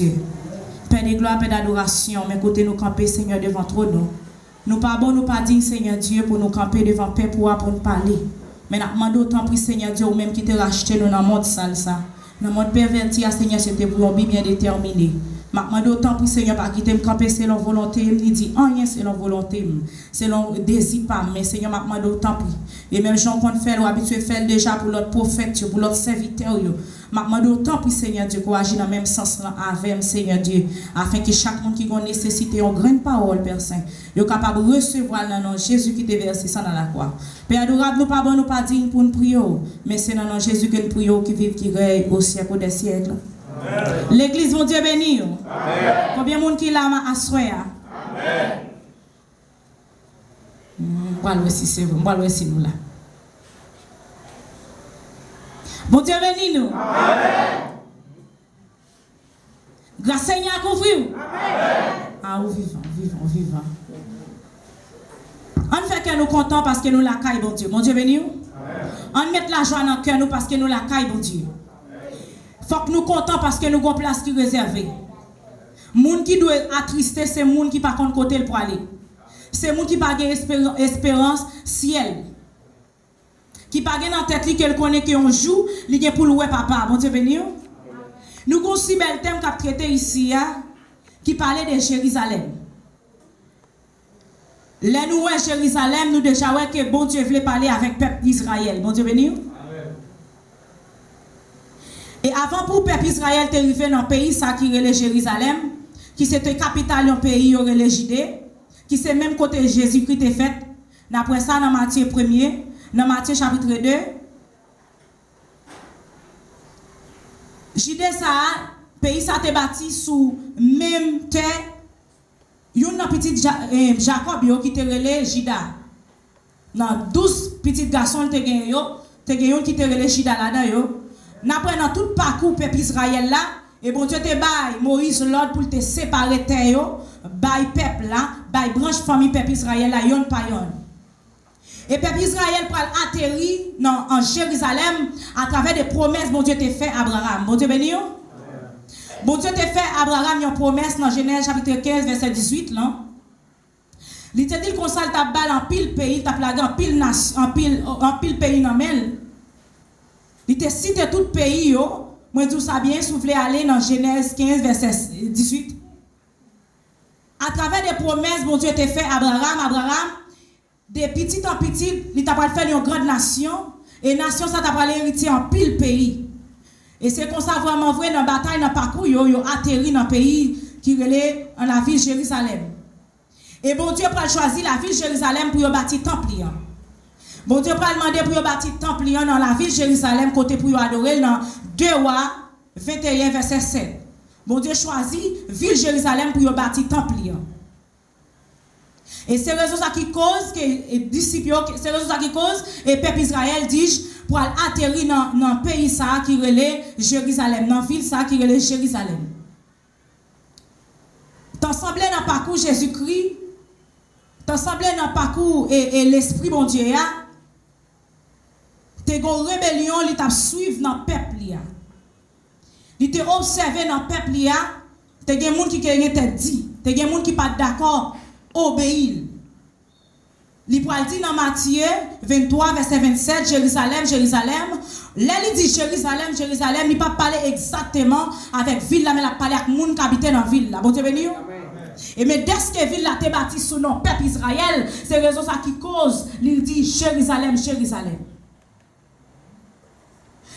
Dieu. Père de gloire, Père d'adoration, mais côté nous camper, Seigneur, devant trop nous. Nous pas bon, nous pas dignes, Seigneur Dieu, pour nous camper devant Père pour nous parler. Mais nous demandons autant pour Seigneur Dieu, ou même qui t'a racheté nous dans le monde sale ça. Dans le monde perverti, Seigneur, c'était pour un bien déterminé. Je demande autant pour Seigneur, pas quitter me camper selon volonté, il dit rien selon volonté, selon désir pas, mais Seigneur, je demande autant pour. Et même Jean qu'on fait, ou habitué faire déjà pour l'autre prophète, pour l'autre serviteur, je demande autant pour Seigneur Dieu, qu'on agit dans le même sens avec Seigneur Dieu, afin que chaque monde qui a nécessité une grande parole, Père Saint, soit capable de recevoir le nom de Jésus qui t'a versé ça dans la croix. Père adorable, nous pas bon, nous pas dignes pour nous prier, mais c'est dans le nom de Jésus que nous prions, qui vive, qui règne au siècle des siècles. L'église, mon Dieu béni. Combien de monde qui l'a à soir? Voilà aussi c'est vous. Voilà aussi nous là. Mon Dieu béni nous. Grâce Seigneur à couvrir. Ah, vivant. On fait que nous contents parce que nous la caille, bon Dieu. Mon Dieu béni. On met la joie dans le cœur nous parce que nous la caille, bon Dieu. Faut que nous contents parce que nous avons place qui réservée. Moun qui doit attrister, c'est moun qui pas contre côté pour aller. C'est moun qui pas espérance ciel. Qui pas dans tête qu'elle connaît qu'on joue, li gen pour louer papa. Bon Dieu béni. Nous avons si bel thème qu'a traité ici qui parlait de Jérusalem. Là nous ouais Jérusalem, nous déjà ouais que bon Dieu voulait parler avec le peuple d'Israël. Bon Dieu béni. Et avant pour le peuple Israël d'arriver dans le pays ça qui est Jérusalem, qui c'était capitale d'un pays qui est Judée, qui c'est même côté Jésus-Christ est fait. D'après ça dans Matthieu 1er, dans Matthieu chapitre 2, Judée ça pays ça était bâti sous même terre. Yon petit Jacob qui était relé Juda. Dans 12 petits garçons te gen yon qui te relé Juda là-dedans yo. N'après dans tout parcours peuple Israël là, et bon Dieu te bail Moïse l'ordre pour te séparer terre yo, bail peuple là, bail branche famille peuple Israël là yon pa yon. Et peuple Israël pral atterri en Jérusalem à travers des promesses bon Dieu te fait Abraham. Bon Dieu béni yo. Bon Dieu te fait Abraham une promesse dans Genèse chapitre 15 verset 18 là. Il te dit qu'on ça t'a balle en pile pays, t'a plagué en pile nation, en pile pays dans mel. Il te cite tout pays yo, moi tout ça bien souffler aller dans Genèse 15 verset 18. À travers des promesses bon Dieu te fait Abraham de petit en petit, il t'a pas fait une grande nation et nation ça t'a pas hériter en pile pays. Et c'est comme ça vraiment vrai dans bataille dans parcours yo atterri dans pays qui relait en la ville Jérusalem. Et bon Dieu pral choisir la ville Jérusalem pour bâtir temple. Bon Dieu pral demander pour bâtir temple dans la ville Jérusalem côté pour adorer dans 2 Rois 21 verset 7. Bon Dieu choisit ville Jérusalem pour bâtir temple. Et c'est raison ça qui cause que disciples c'est raison ça qui cause et peuple Israël dit pour atterrir dans pays ça qui relait Jérusalem, dans ville ça qui relait Jérusalem. T'ensemble dans parcours Jésus-Christ, t'ensemble dans parcours et l'esprit bon Dieu a t'es gon rébellion li t'a suivre dans peuple là. Li t'es observé dans peuple là, t'es gen moun qui tête dit, t'es gen moun qui pas d'accord obéir. Il pral dit dans Matthieu 23 verset 27 Jérusalem là il dit Jérusalem il pas parler exactement avec ville là mais il a parlé avec moun qui habitait dans ville là. Bon Dieu béni. Et mais dès que ville là t'est bâti sous nom peuple Israël, c'est raison ça qui cause il dit Jérusalem.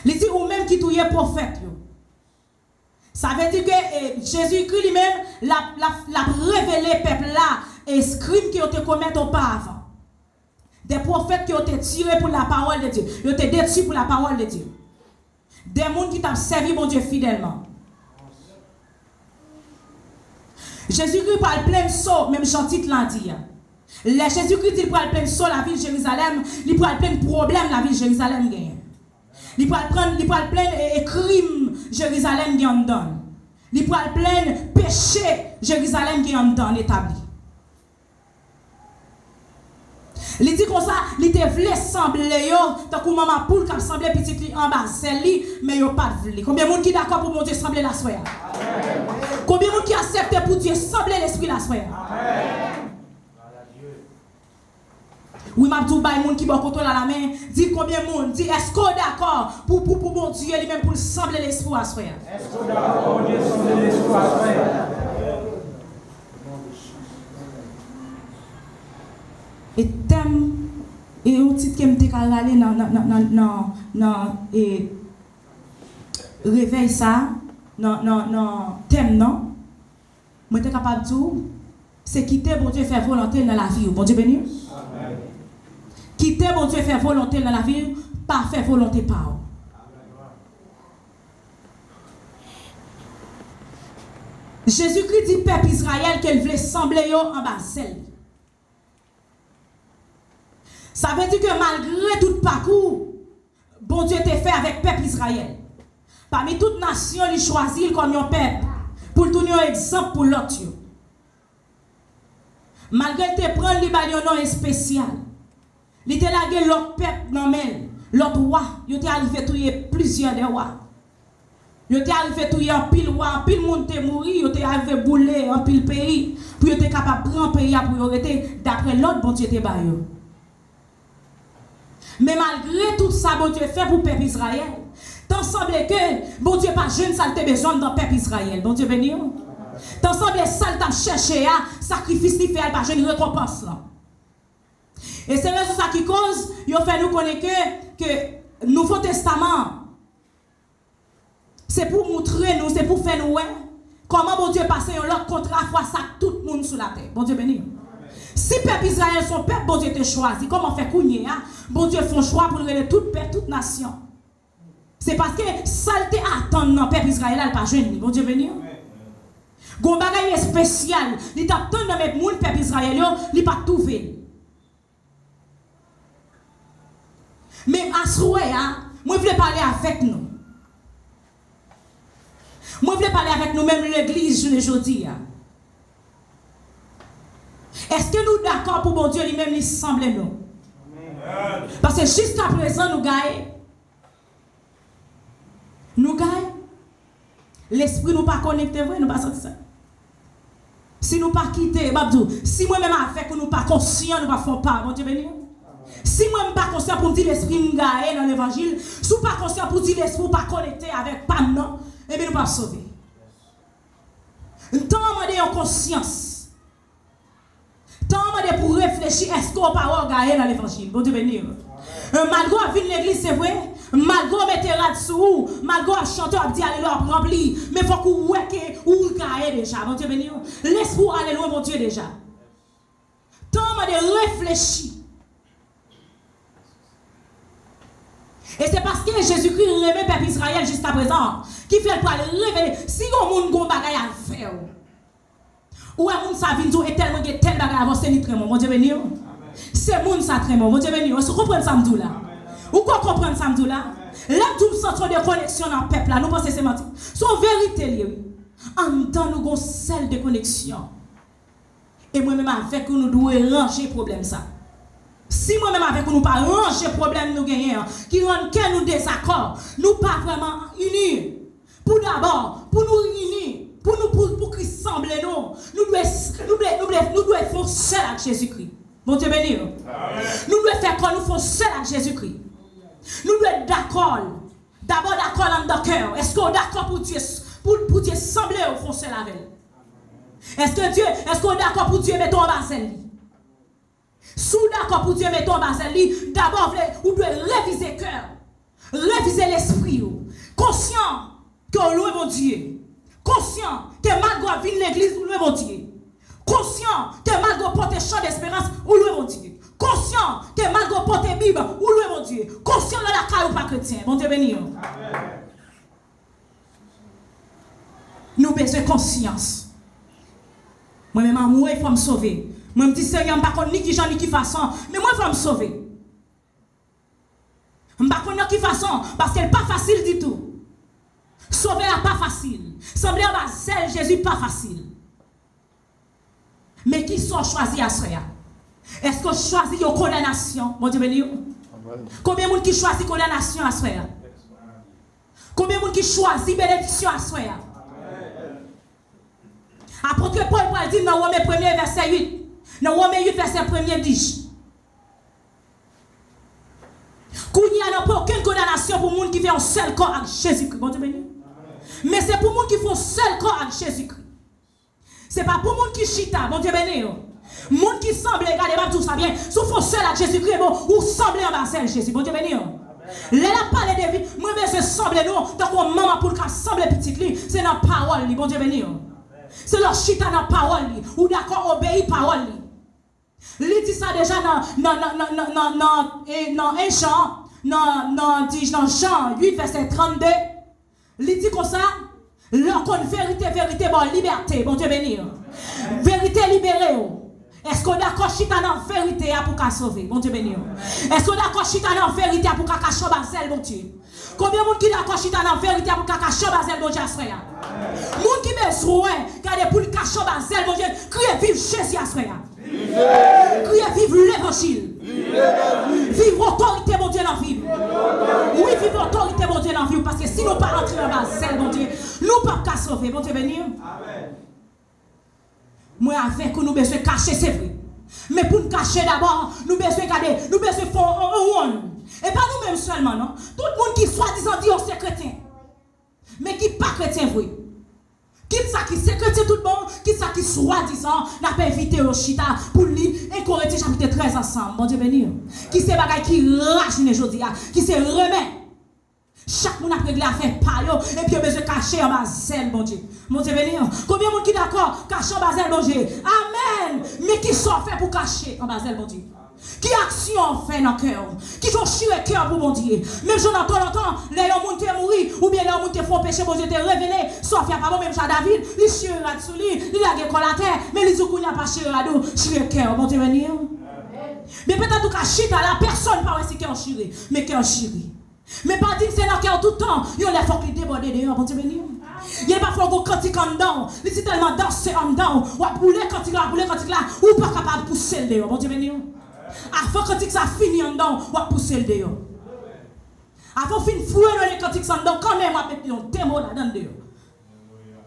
Il dit ou même qui touye prophète yo. Ça veut dire que Jésus-Christ lui-même l'a révélé peuple là et crime qui ont été commis auparavant. Des prophètes qui ont été tirés pour la parole de Dieu. Ils ont été détruits pour la parole de Dieu. Des gens qui t'ont servi mon Dieu fidèlement. Jésus-Christ parle plein de sauts, même gentil l'a dit. Jésus-Christ dit parle plein de sauts la ville de Jérusalem, il parle plein de problèmes la ville de Jérusalem gagne. Il parle plein de crimes Jérusalem qui en donne. Il parle plein de péchés Jérusalem qui en donne établi. Il dit comme ça, il te voulait sembler yo, tant que maman poule qui semblait petit en bas, c'est lui, mais yo pas voulu. Combien de monde qui d'accord pour monter sembler la soirée? Dieu sembler l'esprit la soirée. Oui, m'a dit bay moun qui bon contrôle à la main, dit combien monde, dit est-ce qu'on d'accord pour bon Dieu lui-même pour sembler l'esprit à soirée. Est-ce qu'on d'accord pour Dieu sembler l'esprit à soirée? Et thème et au titre que me décalé dans et réveil ça non thème non moi t'es capable de dire c'est quitter bon Dieu faire volonté dans la vie bon Dieu béni amen quitter bon Dieu faire volonté dans la vie pas faire volonté par Jésus-Christ dit peuple Israël qu'elle voulait sembler yo en bas celle. Ça veut dire que malgré tout parcours, bon Dieu t'a fait avec le peuple Israël. Parmi toutes les nations, il choisit comme un peuple pour tourner un exemple pour l'autre. Malgré te prendre le nom spécial, il t'a lagué l'autre peuple dans l'autre roi, il t'a arrivé à tuer plusieurs des rois. Il t'a arrivé à tuer un pile roi, un pile monde t'a mouru, il t'a arrivé à bouler un pile pays, pour être capable de prendre un pays pour arrêter d'après l'autre bon Dieu t'a baillé. Mais malgré tout ça, bon Dieu fait pour le peuple Israël. T'en semble que bon Dieu pas jeune, ça te besoin dans le peuple Israël. Bon Dieu béni. T'en semble ça t'a cherché à sacrifice qui fait pas jeune récompense là. Et c'est raison ça qui cause, il fait nous connaître que Nouveau Testament c'est pour montrer nous, c'est pour faire nous comment bon Dieu passe un autre contrat fois ça tout le monde sur la terre. Bon Dieu béni. Si le peuple Israël, son peuple, bon Dieu te choisi. Comment faire Kounia? Bon Dieu fait un choix pour le tout peuple, toute nation. C'est parce que ça te attend dans le peuple Israël, elle pas jeune. Bon Dieu béni. Gon bagay spécial, il t'attend dans le monde peuple Israël, il pas tout fait. Mais à ce moment, moi je veux parler avec nous. Moi je veux parler avec nous même l'église aujourd'hui. Est-ce que nous sommes d'accord pour bon Dieu lui-même lui semble nous? Parce que jusqu'à présent, nous gagnons. Nous gagnons. L'esprit nous pas connecté, nous pas sorti ça. Si nous pas quitté, Babdou, si moi-même avec nous pas conscient, nous pas font pas, bon Dieu béni. Si moi-même pas conscient pour dire l'esprit nous gagne dans l'évangile, si nous pas conscient pour dire l'esprit pas connecté avec pas non, eh bien nous pas sauver. Tant de conscience. Tant pour réfléchir, est-ce qu'on peut regarder dans l'évangile? Bon Dieu béni. Malgré à venir l'église, c'est vrai. Malgré mettre là-dessous, malgré à chanter, à dire alléluia, rempli. Mais il faut qu'on voit que vous gagnez déjà. Bon Dieu béni. Laisse-vous aller loin, mon Dieu déjà. Tant de réfléchir. Et c'est parce que Jésus-Christ remet le peuple Israël jusqu'à présent qui fait pour aller révéler. Si on a un bon bagage à faire. Ou est moun sa vin tou et tellement que tel bagay avancé ni très bon Dieu béni. C'est moun sa très bon Dieu béni. Vous comprenez ça m'dou là? Ou quoi comprendre ça m'dou là? Là tout sens de connexion dans peuple là, nous pensons c'est menti. Son vérité lié. En temps nous gon celle de connexion. Et moi même avec nous devons ranger problème ça. Si moi même avec nous pas ranger problème nous gagner qui rend que nous désaccord, nous pas vraiment unis. Pour d'abord, pour nous unir pour Christ semble nous devons faire seul avec Jésus-Christ. Bon Dieu béni. Nous devons faire comme nous faisons seul avec Jésus-Christ. Nous devons être d'accord. D'abord d'accord dans le cœur. Est-ce qu'on est d'accord pour Dieu sembler au fond seul avec lui? Est-ce qu'on est d'accord pour Dieu mettre en bas lui? Si vous êtes d'accord pour Dieu mettre en bas lui, d'abord vous devez réviser le cœur. Réviser l'esprit. Conscient que loué mon Dieu. Conscient que malgré vient l'église, ou loué mon Dieu. Conscient que malgré porter chant d'espérance, ou loué mon Dieu. Conscient que malgré porter Bible, ou loué mon Dieu. Conscient de la caille ou pas chrétien. Bon Dieu béni. Nous avons besoin de conscience. Moi-même, moi, il faut me sauver. Moi, je me dis, Seigneur, je ne sais pas ni qui genre ni qui façon, mais moi, il faut me sauver. Je ne sais pas de qui façon, parce qu'elle n'est pas facile du tout. Sauver n'est pas facile. Sembler à celle Jésus pas facile. Mais qui sont choisis à ce Est-ce qu'on choisit une condamnation? Mon Dieu béni. Combien de gens qui choisit condamnation à ce Combien de gens qui choisit bénédiction à ce Apôtre Paul dit dans Romains 1er verset 8. Dans Romains 8 verset 1er dit. Qu'il n'y a pas aucune condamnation pour les gens qui font un seul corps avec Jésus-Christ. Bon Dieu béni. Mais c'est pour les gens qui font un seul corps avec Jésus-Christ. Ce n'est pas pour les gens qui chita. Bon Dieu béni. Les gens qui semblent, regardez pas tout ça bien. Si vous faites seul avec Jésus-Christ, ou semblez en bas de Jésus. Bon Dieu béni. Là, la parole de vie, moi, je semble nous, donc on maman pour qu'elle semble petite li, c'est dans la parole, bon Dieu béni. C'est leur chita dans la parole, ou d'accord, obéir parole. Il dit ça déjà dans Jean 8, verset 32. Il dit comme ça, leur vérité, vérité, bon, liberté, bon Dieu béni. Vérité libérée. Est-ce qu'on est d'accord chita dans la vérité pour qu'elle sauver, bon Dieu béni. Est-ce qu'on est d'accord chita dans la vérité pour qu'elle cache Basel, bon Dieu. Combien de monde qui est d'accord chita dans la vérité pour qu'elle cache Basel, bon Dieu, frère. Monde qui besoin, regardez pour cacher Basel, bon Dieu, criez vive Jésus, frère. Criez vive l'évangile. Vive autorité, mon Dieu, dans la vie. Oui, vive autorité, mon Dieu, dans la vie. Parce que si nous ne pas rentrer dans Basel, mon Dieu, nous ne pouvons pas sauver, bon Dieu béni. Moi, avec nous, besoin de cacher, c'est vrai. Mais pour nous cacher d'abord, nous besoin de garder, nous besoin de faire un one. Et pas nous-mêmes seulement, non? Tout le monde qui soi-disant dit c'est chrétien. Mais qui pas chrétien, vrai. Qui ça qui c'est chrétien tout le monde, qui ça qui soi-disant n'a pas invité au chita pour lire et Corinthiens chapitre 13 ensemble. Bon Dieu béni. Qui c'est bagay qui rage aujourd'hui, qui se remet. Chaque monde a réglé à faire payo et puis il a besoin de cacher en bas zèle, bon Dieu. Mon Dieu béni. Combien de monde qui est d'accord, cacher en bas zèle, bon Dieu. Amen. Mais qui sont fait pour cacher en bas zèle, bon Dieu. Qui action fait dans le cœur. Qui font chier le cœur pour bon Dieu. Même si on entend longtemps, les gens qui mourir ou bien les gens qui font péché, bon Dieu, te révélé. Sauf qu'il n'y a pas même ça David, il chie là-dessus, il a gagné la terre, mais les autres n'y a pas chier là-dedans, chier le cœur, bon Dieu béni. Mais peut-être que chier là, personne ne parle si qui est chier, mais qui est chier. Mais pas dire que c'est dans le cœur tout le temps. Il y a des fois qui débordent dehors, bon Dieu béni. Il y a pas fois qu'on cantique en dedans. Il est tellement dansé en dedans. Ou à bouler cantique là, ou pas capable de pousser le dehors, bon Dieu béni. Avant cantique ça finit en dedans, ou à pousser le dehors. Avant fin fouer le cantique en dedans, quand même, on va mettre un démon là-dedans dehors.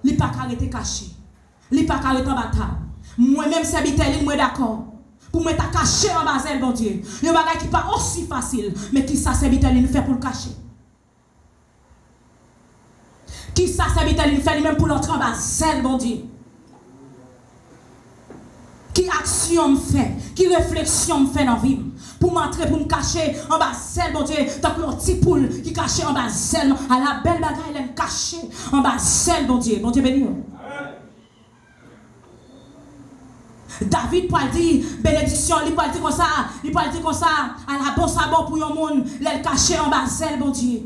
Il n'est pas arrêté caché. Il n'est pas arrêté en bataille. Moi-même, c'est Bitel, moi d'accord. Pour me cacher en bas, bon Dieu. Le bagage qui n'est pas aussi facile, mais qui ça c'est Bitel fait pour le cacher. Qui ça c'est Bitel fait même pour l'entrer en bas, bon Dieu. Qui action me fait, qui réflexion me fait dans la vie. Pour m'entrer, pour me cacher en bas, bon Dieu. Tant que mon petit poule qui caché en bas, à la belle bagaille, elle est cachée en bas, bon Dieu. Bon Dieu béni. David peut dire bénédiction, il peut dire comme ça, à la bonne sabot pour le monde, l'elle caché en bas, bon Dieu.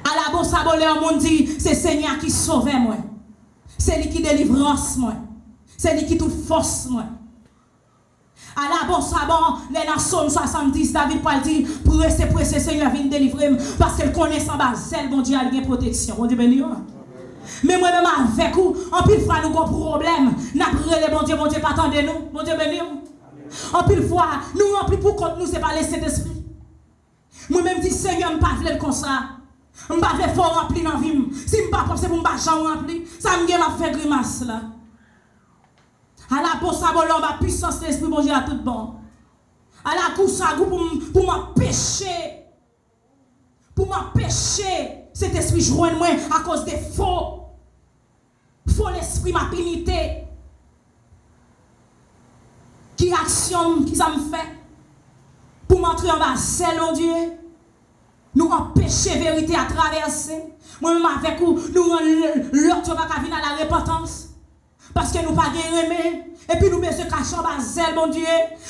À la bonne sabot, le monde dit, c'est Seigneur qui sauve moi. C'est lui qui délivrance moi. C'est lui qui toute force moi. À la bonne sabot, les dans Somme 70, David peut dire, pressé, Seigneur vient délivrer parce qu'elle connaît en bas, bon Dieu, elle a une protection. Bon Dieu béni. Mais moi-même avec vous, en pile fois nous avons un problème. Nous avons bon Dieu, pas attendez nous. Bon Dieu béni. En pile fois, nous remplis pour compte nous, c'est pas laisser d'esprit. Moi-même dis Seigneur, je ne pas faire comme ça. Je ne pas faire fort rempli dans la vie. Si je ne pas penser pour me battre rempli, ça me fait grimace là. À la bosse à bolon, ma puissance de l'esprit, bon Dieu, à tout bon. À la course à goût pour m'empêcher. Pour m'empêcher. Cet esprit joint moi à cause des faux l'esprit, ma pénité. Qui action, qui ça me fait? Pour m'entrer en bas, c'est mon Dieu. Nous empêcher vérité à traverser. Moi-même avec vous, nous l'autre va venir à la repentance. Parce que nous pas aimé. Et puis nous besoin cacher en bas, c'est mon Dieu.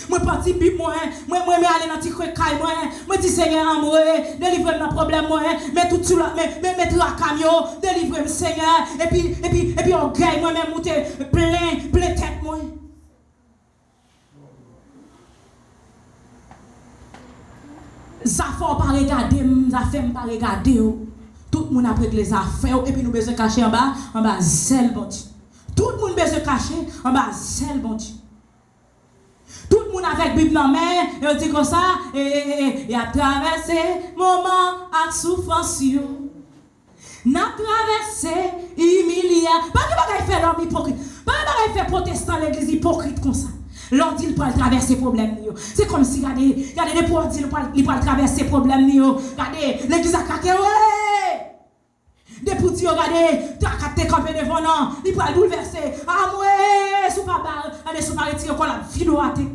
Moi parti bib moi aller dans petit caille moi dis Seigneur moi, délivre mon problème moi, mais tout sur mais la camion, délivre Seigneur et puis on gagne moi même monter plein tête moi. Ça faut pas regarder, ça fait pas regarder. Tout le monde après les affaires et puis nous besoin cacher en bas, c'est bon Dieu. Tout le monde besoin cacher en bas, c'est bon Dieu. Tout le monde avec Bible en main, et on dit comme ça, et à traverser moment à souffrance. N'a traversé humilié. Pas de faire l'homme hypocrite. Pas de faire protestant l'église hypocrite comme ça. L'on dit qu'il peut traverser les problèmes. C'est comme si, regardez, les pauvres disent qu'il peut traverser les problèmes. Regardez, l'église a craqué. Ouais! Des petits, regardez, tu as capté campé devant nous. Il peut bouleverser. Ah, ouais, sous pas balle. Allez, sous pas retirer encore la vidéo à terre.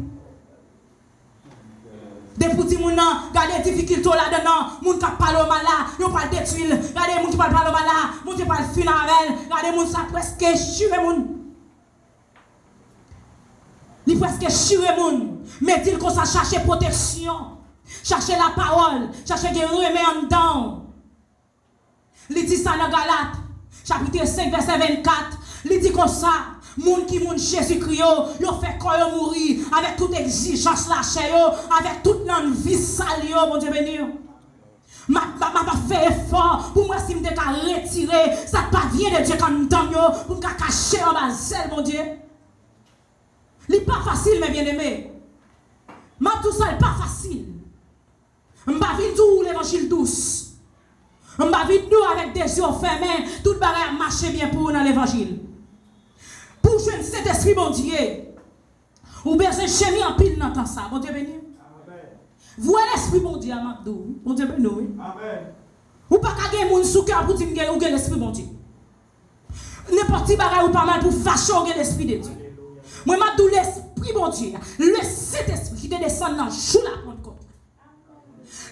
Des petits moun nan, regardez difficulté là-dedans, moun qui parle mal là, yo pas détruire, regardez moun qui parle mal là, moun qui parle fin avec, regardez moun ça presque chire moun. Li presque chire moun, mais il qu'on ça chercher protection, chercher la parole, chercher des remèdes en dedans. Li dit ça dans Galate, chapitre 5 verset 24, li dit comme ça. Moun qui moun Jésus-Christ yo fait quoi yo mourir avec toute exigence la chair avec toute l'envie sale yo mon Dieu béni m'a fait effort pour moi si me ka retirer ça pas vient de Dieu quand dedans yo pour me cacher en bas zèle mon Dieu. Li pas facile mes bien-aimés. M'a tout ça pas facile. M'pa vinn tout l'évangile douce. M'pa vinn nous avec des yeux fermés toute bagarre marcher bien pour dans l'évangile. Pour jouer cet esprit, mon Dieu, ou besoin de chéri en pile dans temps ça, mon Dieu béni. Voilà l'esprit, mon Dieu, Amadou, mon Dieu béni. Ou pas qu'à gagner mon sous cœur pour dire que vous avez l'esprit, mon Dieu. N'importe qui bagaille ou pas mal pour fâcher ou l'esprit de Dieu. Moi, Amadou, l'esprit, mon Dieu, le Saint-Esprit qui te descend dans le jour de la Pentecôte.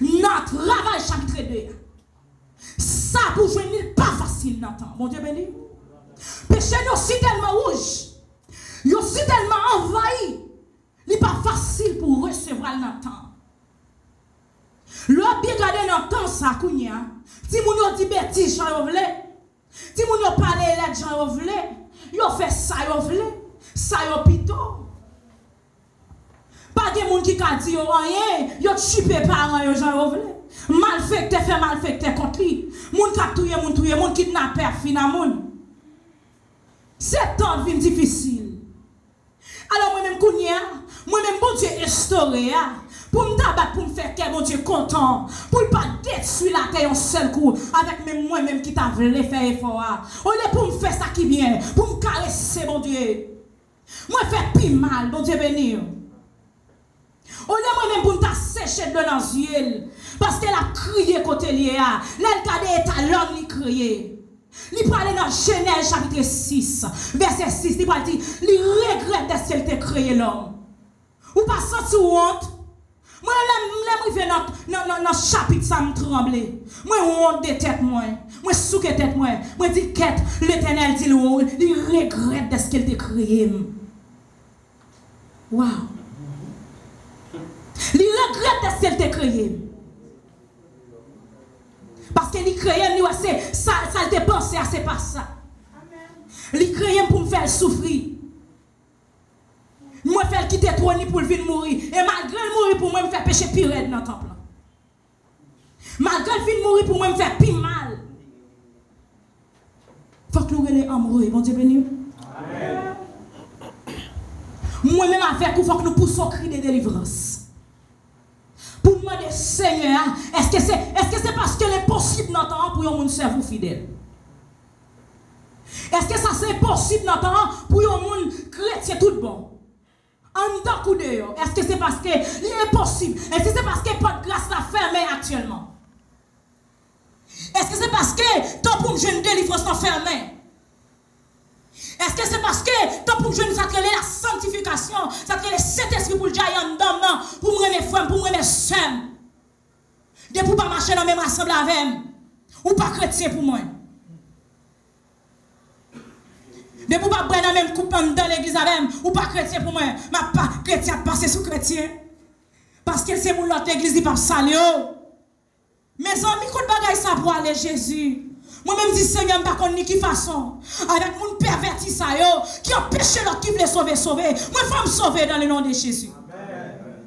Notre travail, chapitre 2. Ça, pour jouer, n'est pas facile dans le temps, mon Dieu béni. Péché nous si tellement rouge, nous si tellement envahi, il n'est pas facile pour recevoir le temps. L'autre bien gardé dans le temps, ça, kounya. Si vous dit bêtises, j'en voulez. Si vous parlez là, j'en voulez. Vous fait ça, vous voulez. Ça, vous pito. Pas de monde qui a dit rien, vous tuez parents, j'en voulez. Malfecté fait malfecté contre lui. Moun qui a tué, moun kidnappé, finalement. C'est temps vient difficile. Alors moi-même moi-même bon Dieu instauré pour me tabac pour me faire que mon Dieu content, pour ne pas détruire la terre en seul coup avec même moi-même qui t'a voulu faire effort. Au lieu pour me faire ça qui vient, pour me caresser mon Dieu. Moi faire plus mal, bon Dieu béni. Au lieu moi-même pour me sécher de dans les yeux parce qu'elle a crié côté lié a, l'elle cadé talon li crié. Il parle dans Genèse chapitre 6, verset 6, il parle dit, il regrette de ce qu'elle t'a créé l'homme. Ou pas senti honte? Moi, je vais dans le chapitre, ça me tremble. Moi, honte de tête, moi souke tête, moi dis quête, l'Éternel dit, il regrette de ce qu'elle t'a créé. Wow. Il regrette de ce qu'elle t'a créé. Parce qu'il crée, ça te pensé, c'est pas ça. Il crée pour me faire souffrir. Moi, faire quitter trop pour venir mourir. Et malgré le mourir, pour moi, me faire pécher pire dans le temple. Malgré le venir mourir, pour moi, me faire pire mal. Faut que nous soyons amoureux, bon Dieu béni. Moi-même, avec vous, il faut que nous poussons cri de délivrance. Pour demander, Seigneur, est-ce que c'est parce que c'est possible dans le temps pour un servir fidèle? Est-ce que ça c'est possible dans le temps pour un monde chrétien tout bon? En tant que dehors, est-ce que c'est parce que c'est possible? Est-ce que c'est parce que pas de grâce la fermée actuellement? Est-ce que c'est parce que tant pour me jeune délivrance la fermée? Est-ce que c'est parce que tant pour me jeune ça crée la sanctification, ça crée le Saint-Esprit pour le jaillir en dedans, pour me remettre frère, pour me remettre sœur? De pour pas marcher dans le même assemblée avec moi, ou pas chrétien pour moi? De pour pas prendre dans même coupe dans l'église avec moi, ou pas chrétien pour moi? Ma pas chrétien passer sous chrétien. Parce que c'est mon l'autre église qui pas saluer. Mes amis, quand bagaille ça pour aller Jésus. Moi-même dis Seigneur, pas connait qui façon. Avec mon perverti ça yo, qui empêche l'autre qui veut sauver. Moi faut me sauver dans le nom de Jésus. Amen.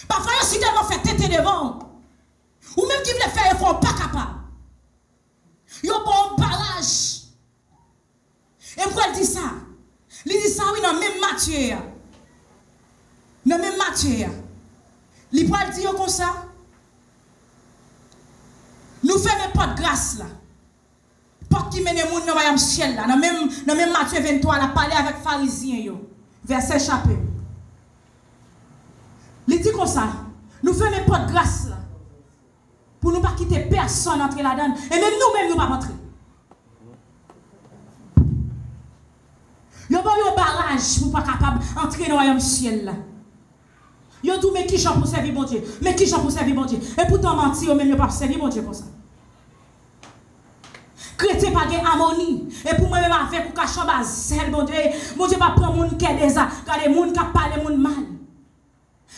Parfois si tellement fait tête devant. Ou même qui veut faire effort pas capable. Yo bon barrage. Et pourquoi il dit ça? Il dit ça oui dans même Matthieu. Dans même Matthieu. Il pourquoi dire comme ça? Nous faisons pas de grâce là. qui mène le monde dans le ciel là. Dans même Matthieu 23, il a parlé avec les pharisiens. Verset chapitre. Il dit comme ça. Nous faisons des portes de grâce là. Pour ne pas quitter personne entrer là-dedans. Et même nous-mêmes, nous ne pas rentrer. Il n'y a pas un barrage pour ne pas capable d'entrer dans le royaume ciel là. Il y a tout, mais qui j'en pour servir bon Dieu? Mais qui j'en pour servir bon Dieu? Et pourtant, mentir, même, il n'y a pas servir bon Dieu comme ça. Chrétien pas de harmonie. Et pour moi-même, avec pour cacher ma zèle, bon Dieu pas prendre mon qui est déjà, car les gens qui parlent mon mal.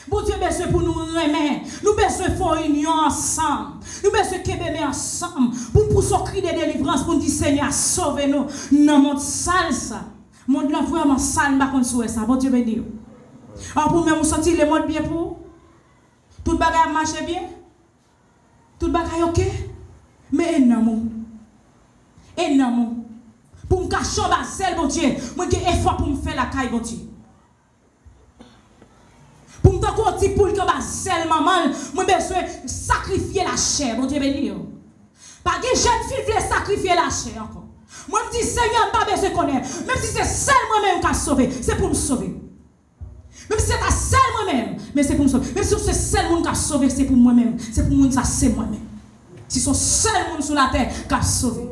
Bon Dieu, besoin pour nous remettre. Nous besoin de faire une union ensemble. Nous besoin de québécois ensemble. Pour ce cri de délivrance, pour nous dire Seigneur, sauvez-nous. Dans mon sale, ça. Mon Dieu, vraiment sale, je ne sais pas ça. Bon Dieu, béni. Alors, pour nous sentir le monde bien pour tout le bagage marche bien. Tout le bagage ok. Mais non. Et non, pour me cacher ma selle, bon Dieu, moi j'ai effort pour me faire la caille, bon Dieu. Pour me faire un petit poule comme ma selle, maman, moi j'ai besoin de sacrifier la chair, bon Dieu béni. Pas que jeune fille veut sacrifier la chair encore. Moi je dis Seigneur, pas besoin de connaître. Même si c'est celle moi-même qui a sauvé, c'est pour me sauver. Même si c'est ta selle moi-même, mais c'est pour me sauver. Même si c'est celle qui a sauvé, c'est pour moi-même. C'est pour moi, ça c'est moi-même. Si c'est seul monde sur la terre qui a sauvé.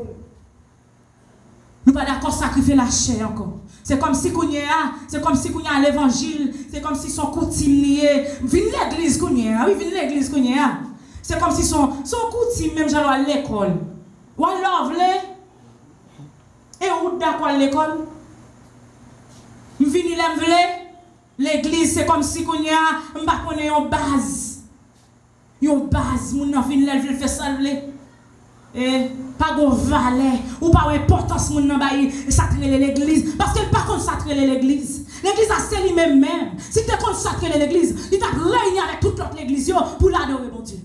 Nous ne sommes pas d'accord sacrifier la chair encore. C'est comme si qu'on y a l'évangile, c'est comme si son coutume lié. Vine l'église qu'on y a, oui, vine l'église qu'on y a. C'est comme si son coutume même j'allais à l'école. Ou à l'ovle. Et où d'accord à l'école? Vine l'église, c'est comme si qu'on y a, m'pa connait une base. Une base, mon nan vine l'église fait ça et pas de valet ou pas d'importance mon nan bail sacrer l'église parce que pas contre sacrer l'église a c'est lui-même si tu contre sacrer l'église il t'a réuni avec toute l'autre église pour l'adorer mon Dieu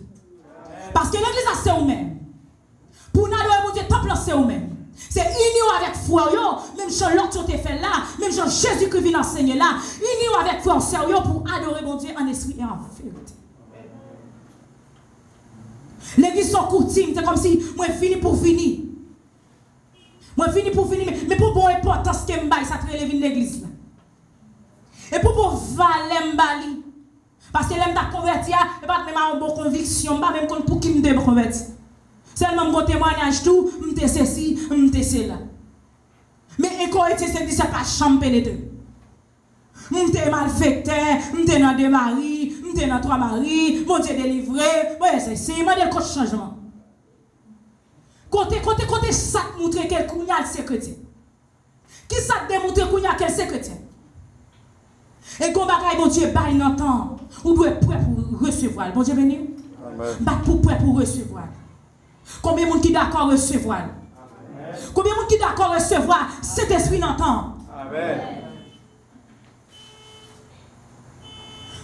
parce que l'église a c'est vous-même pour l'adorer mon Dieu temple c'est vous-même c'est union avec foi même Jean l'autre te fait là même Jean Jésus qui vient enseigner là union avec foi sérieux pour adorer mon Dieu en esprit et en vérité. L'église sont coutume, c'est comme si moi fini pour finir. Moi fini pour finir, mais pour bon importance que m'baille ça traîne l'église là. Et pour valer m'bali. Parce que l'aime ta converti, et pas même en bonne conviction, pas même pour qui me converti. Seulement mon témoignage tout, m'te ceci, m'te cela. Mais incohérence c'est pas champ pénétrer. M'te malfecteur, m'te dans deux maris, m'te dans trois maris, mon Dieu délivré. Ouais, c'est modèle de changement. Côté ça te montre quel kounya le secrétaire. Qui ça te démontre kounya quel secrétaire. Et quand bagaille mon Dieu bail dans temps, ou doit être prêt pour recevoir. Bon Dieu béni. Amen. Pour prêt pour recevoir. Combien de monde qui d'accord recevoir? Combien de monde qui d'accord recevoir cet esprit dans temps? Amen.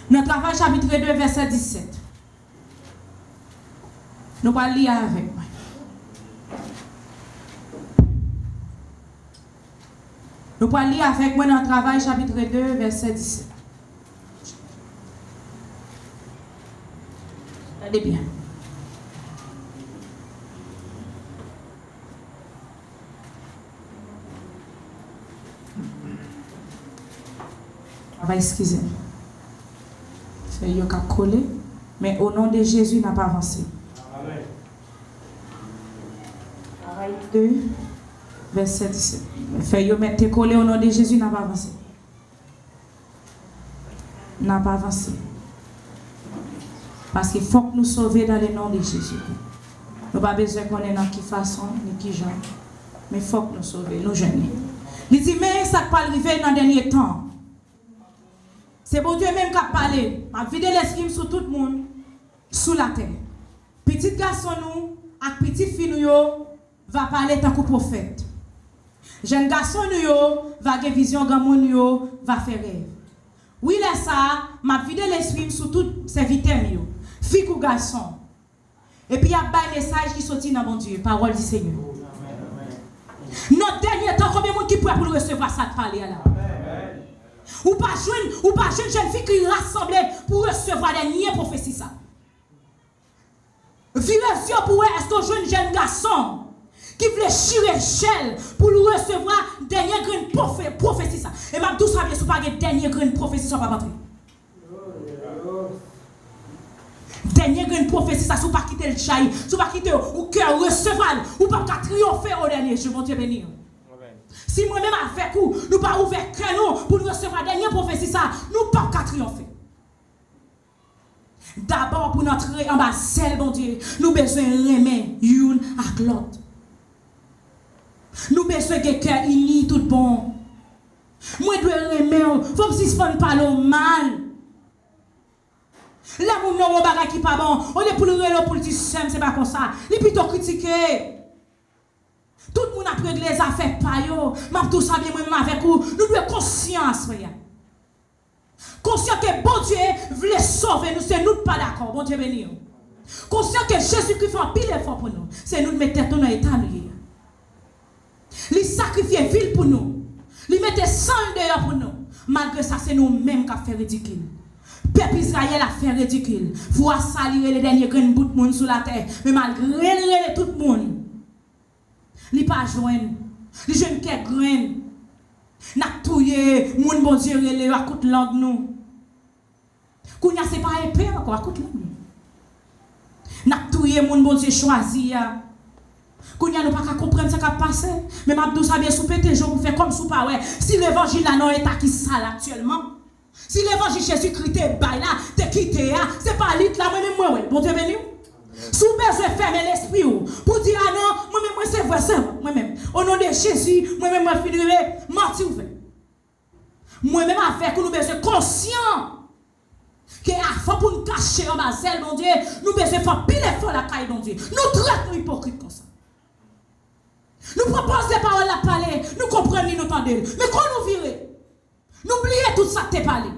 Notre travail chapitre 2 verset 17. Nous allons lire avec moi. Nous allons lire avec moi dans le travail chapitre 2 verset 17. Regardez bien. Excusez-moi. Il y a collé, mais au nom de Jésus, n'a pas avancé. Amen. Travail 2, verset 17. Fait mettre collé au nom de Jésus, n'a pas avancé. N'a pas avancé. Parce qu'il faut que nous sauvions dans le nom de Jésus. Nous n'avons pas besoin qu'on ait dans qui façon, ni qui genre. Mais il faut que nous sauvions, nous jeunes. Il dit, mais ça va arriver dans le dernier temps. C'est bon Dieu même qui a parlé. Je vais vider l'esprit sur tout le monde, sous la terre. Petit garçon nous, et petite fille nous, va parler tant que prophète. Jeune garçon nous, va avoir vision, grand monde va faire rêve. Oui, là ça, je vais vider l'esprit sur tout serviteur, fille ou garçon. Et puis il y a un message qui sortit dans mon Dieu, parole du Seigneur. Notre dernier temps, combien de monde qui pourrait pour recevoir ça de parler là? Ou pas jeune fille qui rassemble pour recevoir des niais prophéties ça. Vive pour est-ce que jeune garçon qui fléchirait gel pour recevoir dernière grande prophétie ça. Et m'a tout ça bien sous pas dernière grande prophétie ça pas rentrer. Dernière grande prophétie ça sous pas quitter le chai, sous pas quitter ou cœur recevoir ou pas triompher au dernier jour mon Dieu béni. Si moi-même avec vous, nous pas ouvert cœur nous pour nous recevoir dernière prophétie ça, nous pas triompher. D'abord pour notre en bas celle bon Dieu, nous besoin remettre une à l'autre. Nous besoin de cœur uni tout bon. Moi dois remettre, faut si pas parler mal. Là mon non mon bagage qui pas bon, on est pour le relo pour le dire c'est pas comme ça. Il plutôt critiquer. Tout le monde a pris les affaires pas yo, m'a tout ça bien moi-même avec vous. Nous devons conscience frère. Conscient que bon Dieu voulait sauver nous, c'est nous pas d'accord. Bon Dieu béni. Conscient que Jésus-Christ fait un pile effort pour nous, c'est nous de mettre tête dans l'état nous. Il sacrifiait ville pour nous. Il mettait sang dehors pour nous. Malgré ça, c'est nous-mêmes qui avons fait ridicule. Peuple Israël a fait ridicule. Vous saluer les derniers grains de bout de monde sur la terre. Mais malgré tout le monde, il n'a pas joint. Les jeunes qui ont grain. N'a touillé, mon bon Dieu, il a coûté langue nous. Kounya c'est pas épée encore, à coûté langue. N'a touillé, mon bon Dieu choisi. Kounya nous pas comprendre ce qui a passé. Mais Mabdou ça bien soupété, je vous fais comme sous pas ouais. Si l'évangile là non état qui sale actuellement. Si l'évangile Jésus-Christ est bail là, t'es quitté là, c'est pas lit là moi-même moi ouais. Bon Dieu béni. Sous besoin fermer l'esprit pour dire ah non, moi-même moi c'est vrai ça, moi-même. Au nom de Jésus, moi-même moi finirai mentir ouvert. Moi-même avec nous besoin conscient que afin pour nous cacher en bas zèle mon Dieu, nous besoin faire pile effort la caille mon Dieu. Nous traitons hypocrite comme ça. Nous proposons des paroles à parler, nous comprenons, nous entendons. Mais quand nous virons, n'oubliez tout ça que tu as parlé.